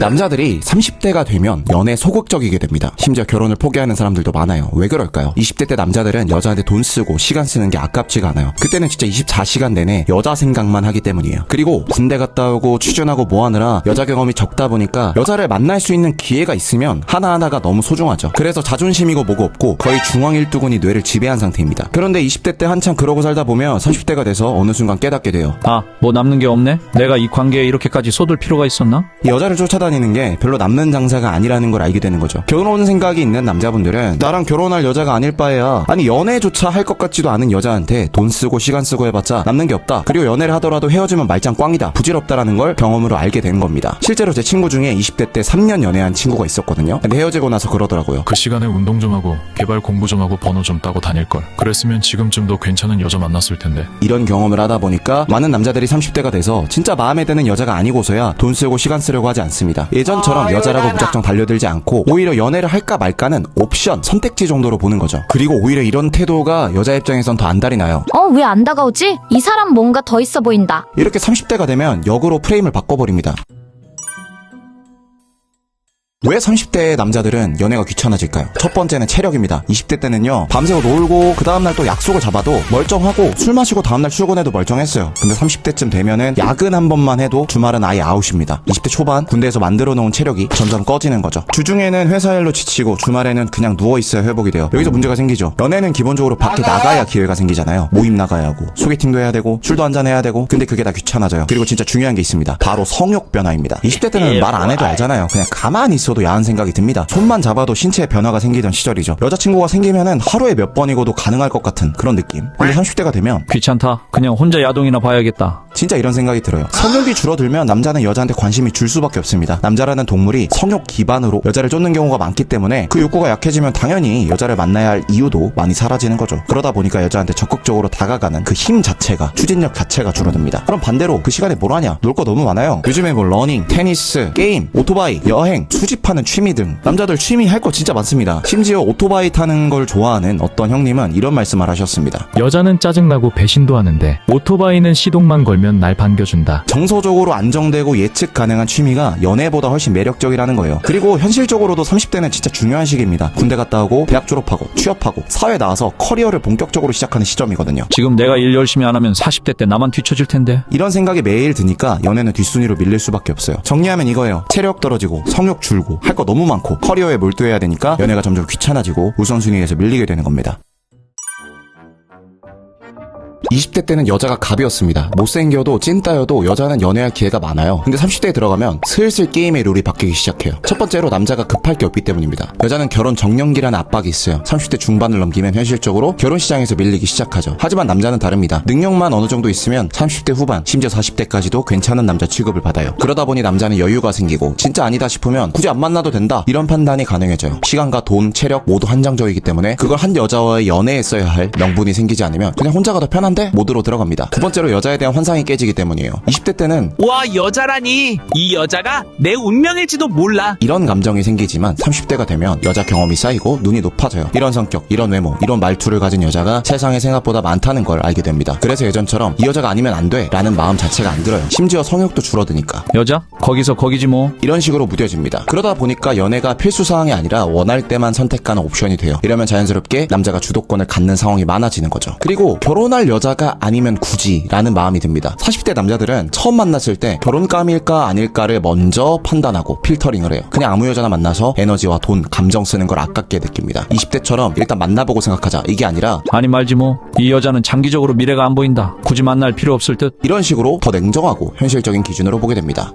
남자들이 30대가 되면 연애 소극적이게 됩니다. 심지어 결혼을 포기하는 사람들도 많아요. 왜 그럴까요? 20대 때 남자들은 여자한테 돈 쓰고 시간 쓰는 게 아깝지가 않아요. 그때는 진짜 24시간 내내 여자 생각만 하기 때문이에요. 그리고 군대 갔다 오고 취준하고 뭐 하느라 여자 경험이 적다 보니까 여자를 만날 수 있는 기회가 있으면 하나하나가 너무 소중하죠. 그래서 자존심이고 뭐고 없고 거의 중앙일두근이 뇌를 지배한 상태입니다. 그런데 20대 때 한참 그러고 살다 보면 30대가 돼서 어느 순간 깨닫게 돼요. 뭐 남는 게 없네? 내가 이 관계에 이렇게까지 쏟을 필요가 있었나? 여자를 쫓아다니는 게 별로 남는 장사가 아니라는 걸 알게 되는 거죠. 결혼 생각이 있는 남자분들은 나랑 결혼할 여자가 아닐 바에야, 아니 연애조차 할 것 같지도 않은 여자한테 돈 쓰고 시간 쓰고 해봤자 남는 게 없다. 그리고 연애를 하더라도 헤어지면 말짱 꽝이다. 부질없다라는 걸 경험으로 알게 된 겁니다. 실제로 제 친구 중에 20대 때 3년 연애한 친구가 있었거든요. 근데 헤어지고 나서 그러더라고요. 그 시간에 운동 좀 하고 개발 공부 좀 하고 번호 좀 따고 다닐걸. 그랬으면 지금쯤도 괜찮은 여자 만났을 텐데. 이런 경험을 하다 보니까 많은 남자들이 30대가 돼서 진짜 마음에 드는 여자가 아니고서야 돈 쓰고 시간 쓰려고 하지 않습니다. 예전처럼 여자라고 무작정 달려들지 않고 오히려 연애를 할까 말까는 옵션, 선택지 정도로 보는 거죠. 그리고 오히려 이런 태도가 여자 입장에선 더 안달이 나요. 왜 안 다가오지? 이 사람 뭔가 더 있어 보인다. 이렇게 30대가 되면 역으로 프레임을 바꿔버립니다. 왜 30대의 남자들은 연애가 귀찮아질까요? 첫 번째는 체력입니다. 20대 때는요, 밤새고 놀고 그 다음날 또 약속을 잡아도 멀쩡하고 술 마시고 다음날 출근해도 멀쩡했어요. 근데 30대쯤 되면은 야근 한 번만 해도 주말은 아예 아웃입니다. 20대 초반 군대에서 만들어 놓은 체력이 점점 꺼지는 거죠. 주중에는 회사 일로 지치고 주말에는 그냥 누워있어야 회복이 돼요. 여기서 문제가 생기죠. 연애는 기본적으로 밖에 나가야 기회가 생기잖아요. 모임 나가야 하고 소개팅도 해야 되고 술도 한잔 해야 되고. 근데 그게 다 귀찮아져요. 그리고 진짜 중요한 게 있습니다. 바로 성욕 변화입니다. 20대 때는 말 안 해도 알잖아요. 그냥 가만히 있어도 야한 생각이 듭니다. 손만 잡아도 신체에 변화가 생기던 시절이죠. 여자친구가 생기면은 하루에 몇 번이고도 가능할 것 같은 그런 느낌. 근데 30대가 되면 귀찮다. 그냥 혼자 야동이나 봐야겠다. 진짜 이런 생각이 들어요. 성욕이 줄어들면 남자는 여자한테 관심이 줄 수밖에 없습니다. 남자라는 동물이 성욕 기반으로 여자를 쫓는 경우가 많기 때문에 그 욕구가 약해지면 당연히 여자를 만나야 할 이유도 많이 사라지는 거죠. 그러다 보니까 여자한테 적극적으로 다가가는 그 힘 자체가, 추진력 자체가 줄어듭니다. 그럼 반대로 그 시간에 뭘 하냐? 놀 거 너무 많아요. 요즘에 뭐 러닝, 테니스, 게임, 오토바이, 여행, 수집하는 취미 등 남자들 취미 할 거 진짜 많습니다. 심지어 오토바이 타는 걸 좋아하는 어떤 형님은 이런 말씀을 하셨습니다. 여자는 짜증나고 배신도 하는데 오토바이는 시동만 걸면 날 반겨준다. 정서적으로 안정되고 예측 가능한 취미가 연애보다 훨씬 매력적이라는 거예요. 그리고 현실적으로도 30대는 진짜 중요한 시기입니다. 군대 갔다 오고 대학 졸업하고 취업하고 사회 나와서 커리어를 본격적으로 시작하는 시점이거든요. 지금 내가 일 열심히 안 하면 40대 때 나만 뒤처질 텐데. 이런 생각이 매일 드니까 연애는 뒷순위로 밀릴 수밖에 없어요. 정리하면 이거예요. 체력 떨어지고 성욕 줄고 할 거 너무 많고 커리어에 몰두해야 되니까 연애가 점점 귀찮아지고 우선순위에서 밀리게 되는 겁니다. 20대 때는 여자가 갑이었습니다. 못생겨도 찐따여도 여자는 연애할 기회가 많아요. 근데 30대에 들어가면 슬슬 게임의 룰이 바뀌기 시작해요. 첫 번째로 남자가 급할 게 없기 때문입니다. 여자는 결혼 정년기라는 압박이 있어요. 30대 중반을 넘기면 현실적으로 결혼 시장에서 밀리기 시작하죠. 하지만 남자는 다릅니다. 능력만 어느 정도 있으면 30대 후반, 심지어 40대까지도 괜찮은 남자 취급을 받아요. 그러다 보니 남자는 여유가 생기고 진짜 아니다 싶으면 굳이 안 만나도 된다, 이런 판단이 가능해져요. 시간과 돈, 체력 모두 한정적이기 때문에 그걸 한 여자와의 연애에 써야 할 명분이 생기지 않으면 그냥 혼자가 더 편한데? 모드로 들어갑니다. 두 번째로 여자에 대한 환상이 깨지기 때문이에요. 20대 때는 와, 여자라니, 이 여자가 내 운명일지도 몰라, 이런 감정이 생기지만 30대가 되면 여자 경험이 쌓이고 눈이 높아져요. 이런 성격, 이런 외모, 이런 말투를 가진 여자가 세상에 생각보다 많다는 걸 알게 됩니다. 그래서 예전처럼 이 여자가 아니면 안 돼 라는 마음 자체가 안 들어요. 심지어 성욕도 줄어드니까. 여자? 거기서 거기지 뭐. 이런 식으로 무뎌집니다. 그러다 보니까 연애가 필수사항이 아니라 원할 때만 선택하는 옵션이 돼요. 이러면 자연스럽게 남자가 주도권을 갖는 상황이 많아지는 거죠. 그리고 결혼할 여자가 아니면 굳이 라는 마음이 듭니다. 40대 남자들은 처음 만났을 때 결혼감일까 아닐까를 먼저 판단하고 필터링을 해요. 그냥 아무 여자나 만나서 에너지와 돈, 감정 쓰는 걸 아깝게 느낍니다. 20대처럼 일단 만나보고 생각하자, 이게 아니라 아니 말지 뭐. 이 여자는 장기적으로 미래가 안 보인다. 굳이 만날 필요 없을 듯. 이런 식으로 더 냉정하고 현실적인 기준으로 보게 됩니다.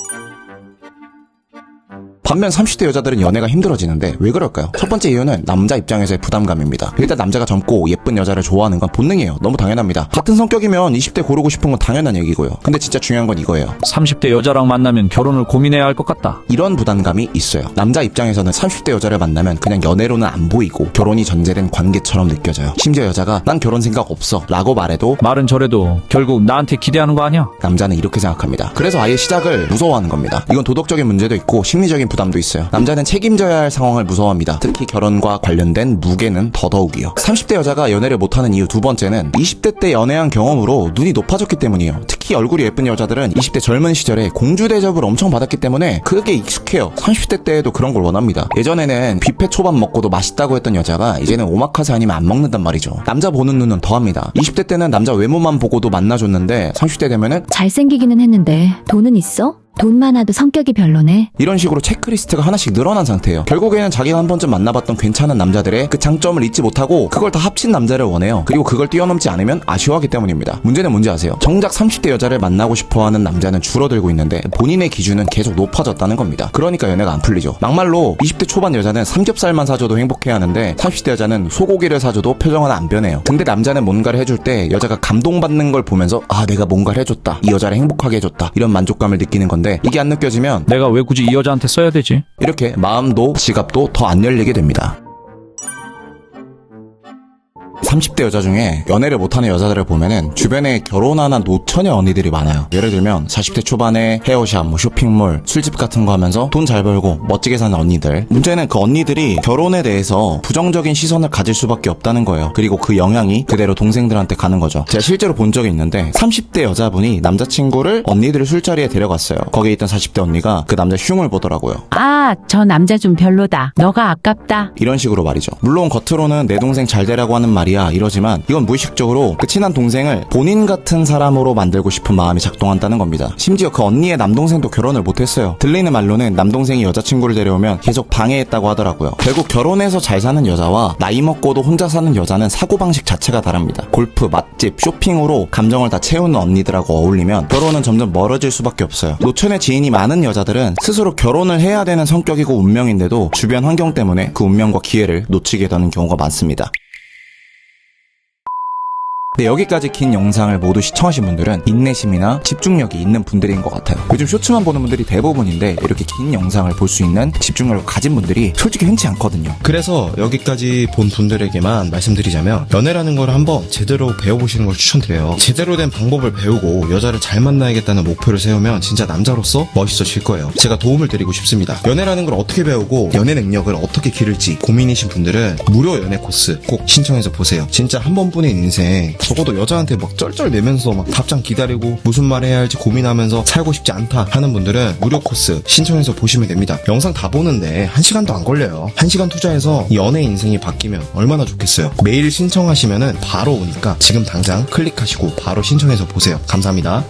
반면 30대 여자들은 연애가 힘들어지는데 왜 그럴까요? 첫 번째 이유는 남자 입장에서의 부담감입니다. 일단 남자가 젊고 예쁜 여자를 좋아하는 건 본능이에요. 너무 당연합니다. 같은 성격이면 20대 고르고 싶은 건 당연한 얘기고요. 근데 진짜 중요한 건 이거예요. 30대 여자랑 만나면 결혼을 고민해야 할 것 같다. 이런 부담감이 있어요. 남자 입장에서는 30대 여자를 만나면 그냥 연애로는 안 보이고 결혼이 전제된 관계처럼 느껴져요. 심지어 여자가 난 결혼 생각 없어 라고 말해도 말은 저래도 결국 나한테 기대하는 거 아니야? 남자는 이렇게 생각합니다. 그래서 아예 시작을 무서워하는 겁니다. 이건 도덕적인 문제도 있고 심리적인 부담도 있어요. 남자는 책임져야 할 상황을 무서워합니다. 특히 결혼과 관련된 무게는 더더욱이요. 30대 여자가 연애를 못하는 이유 두 번째는 20대 때 연애한 경험으로 눈이 높아졌기 때문이에요. 특히 얼굴이 예쁜 여자들은 20대 젊은 시절에 공주 대접을 엄청 받았기 때문에 그게 익숙해요. 30대 때에도 그런 걸 원합니다. 예전에는 뷔페 초밥 먹고도 맛있다고 했던 여자가 이제는 오마카세 아니면 안 먹는단 말이죠. 남자 보는 눈은 더합니다. 20대 때는 남자 외모만 보고도 만나줬는데 30대 되면은 잘생기기는 했는데 돈은 있어? 돈 많아도 성격이 별로네. 이런 식으로 체크리스트가 하나씩 늘어난 상태예요. 결국에는 자기가 한 번쯤 만나봤던 괜찮은 남자들의 그 장점을 잊지 못하고 그걸 다 합친 남자를 원해요. 그리고 그걸 뛰어넘지 않으면 아쉬워하기 때문입니다. 문제는 뭔지 아세요? 정작 30대 여자를 만나고 싶어하는 남자는 줄어들고 있는데 본인의 기준은 계속 높아졌다는 겁니다. 그러니까 연애가 안 풀리죠. 막말로 20대 초반 여자는 삼겹살만 사줘도 행복해하는데 30대 여자는 소고기를 사줘도 표정 하나 안 변해요. 근데 남자는 뭔가를 해줄 때 여자가 감동받는 걸 보면서 아 내가 뭔가를 해줬다, 이 여자를 행복하게 해줬다, 이런 만족감을 느끼는 건데 이게 안 느껴지면 내가 왜 굳이 이 여자한테 써야 되지? 이렇게 마음도 지갑도 더 안 열리게 됩니다. 30대 여자 중에 연애를 못하는 여자들을 보면은 주변에 결혼하는 노처녀 언니들이 많아요. 예를 들면 40대 초반에 헤어샵, 쇼핑몰, 술집 같은 거 하면서 돈 잘 벌고 멋지게 사는 언니들. 문제는 그 언니들이 결혼에 대해서 부정적인 시선을 가질 수밖에 없다는 거예요. 그리고 그 영향이 그대로 동생들한테 가는 거죠. 제가 실제로 본 적이 있는데 30대 여자분이 남자친구를 언니들을 술자리에 데려갔어요. 거기에 있던 40대 언니가 그 남자 흉을 보더라고요. 아, 저 남자 좀 별로다. 너가 아깝다. 이런 식으로 말이죠. 물론 겉으로는 내 동생 잘 되라고 하는 말이야 이러지만 이건 무의식적으로 그 친한 동생을 본인 같은 사람으로 만들고 싶은 마음이 작동한다는 겁니다. 심지어 그 언니의 남동생도 결혼을 못했어요. 들리는 말로는 남동생이 여자친구를 데려오면 계속 방해했다고 하더라고요. 결국 결혼해서 잘 사는 여자와 나이 먹고도 혼자 사는 여자는 사고방식 자체가 다릅니다. 골프, 맛집, 쇼핑으로 감정을 다 채우는 언니들하고 어울리면 결혼은 점점 멀어질 수밖에 없어요. 노천의 지인이 많은 여자들은 스스로 결혼을 해야 되는 성격이고 운명인데도 주변 환경 때문에 그 운명과 기회를 놓치게 되는 경우가 많습니다. 네, 여기까지 긴 영상을 모두 시청하신 분들은 인내심이나 집중력이 있는 분들인 것 같아요. 요즘 쇼츠만 보는 분들이 대부분인데 이렇게 긴 영상을 볼 수 있는 집중력을 가진 분들이 솔직히 흔치 않거든요. 그래서 여기까지 본 분들에게만 말씀드리자면 연애라는 걸 한번 제대로 배워보시는 걸 추천드려요. 제대로 된 방법을 배우고 여자를 잘 만나야겠다는 목표를 세우면 진짜 남자로서 멋있어질 거예요. 제가 도움을 드리고 싶습니다. 연애라는 걸 어떻게 배우고 연애 능력을 어떻게 기를지 고민이신 분들은 무료 연애 코스 꼭 신청해서 보세요. 진짜 한 번뿐인 인생 적어도 여자한테 막 쩔쩔매면서 막 답장 기다리고 무슨 말 해야 할지 고민하면서 살고 싶지 않다 하는 분들은 무료 코스 신청해서 보시면 됩니다. 영상 다 보는데 1시간도 안 걸려요. 1시간 투자해서 이 연애 인생이 바뀌면 얼마나 좋겠어요. 메일 신청하시면은 바로 오니까 지금 당장 클릭하시고 바로 신청해서 보세요. 감사합니다.